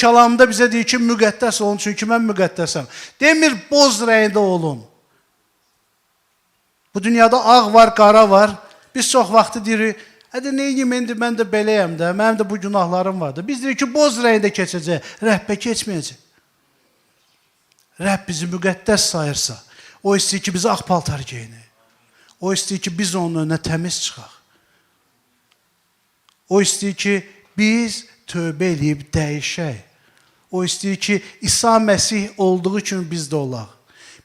kəlamında bizə deyir ki, müqəddəs olun, çünki mən müqəddəsəm. Demir, boz rəngdə olun. Bu dünyada ağ var, qara var. Biz çox vaxtı deyirik, hədə neyim, mən də beləyəm də, mənim də bu günahlarım vardır. Biz deyirik ki, boz rəngdə keçəcək, Rəbbə keçməyəcək. Rəbb bizi müqəddəs sayırsa, o istəyir ki, bizi ağ paltar geyinək. O istəyir ki, biz onun önünə təmiz çıxaq. O istəyir ki, biz tövbə eləyib dəyişək. O istəyir ki, İsa Məsih olduğu kimi biz də olaq.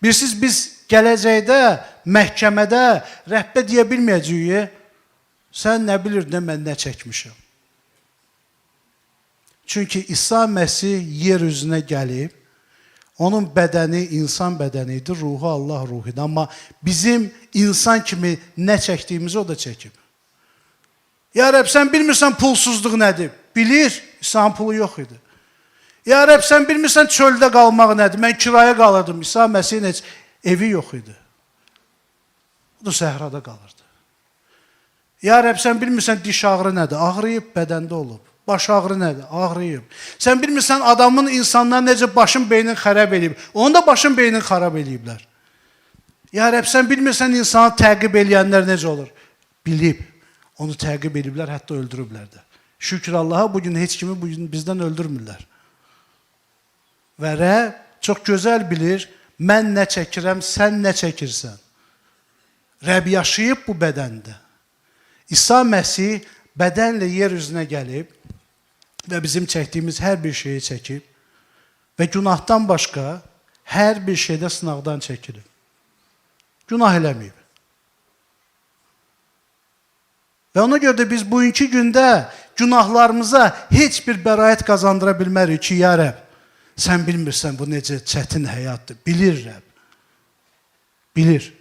Bilirsiniz, biz gələcəkdə, məhkəmədə Rəbbə deyə bilməyəcəyik, sən nə bilirdin, mən nə çəkmişəm. Çünki İsa Məsih yer üzünə gəlib, onun bədəni insan bədəni idi, ruhu Allah ruhu idi. Amma bizim insan kimi nə çəkdiyimizi o da çəkib. Ya Rəbb, sən bilmirsən pulsuzluq nədir? Bilir, İsa'nın pulu yox idi. Ya Rəbb, sən bilmirsən çöldə qalmaq nədir? Mən kiraya qalırdım, İsa Məsihin heç evi yox idi. O da səhrada qalırdı. Ya Rəbb, sən bilmirsən diş ağrı nədir? Ağrıyıb, bədəndə olub. Baş ağrı nədir? Ağrıyıb. Sən bilmirsən adamın, insanlar necə başın beynini xərab edib. Onu da başın beynini xarab ediblər. Ya Rəbb, sən bilmirsən insanı təqib eləyənlər necə olur? Bilib. Onu təqib ediblər, hətta öldürüblər də. Şükür Allaha, bugün heç kimi bizdən öldürmürlər. Və Rəbb çox gözəl bilir, mən nə çəkirəm, sən nə çəkirsən. Rəbb yaşayıb bu bədəndə. İsa Məsih bədənlə yer üzünə gəlib və bizim çəkdiyimiz hər bir şeyi çəkib və günahdan başqa hər bir şeydə sınaqdan çəkilib. Günah eləməyib. Və ona görə də biz bugünkü gündə günahlarımıza heç bir bəraət qazandıra bilmərik ki, ya Rəbb, sən bilmirsən bu necə çətin həyatdır. Bilir Rəbb. Bilir.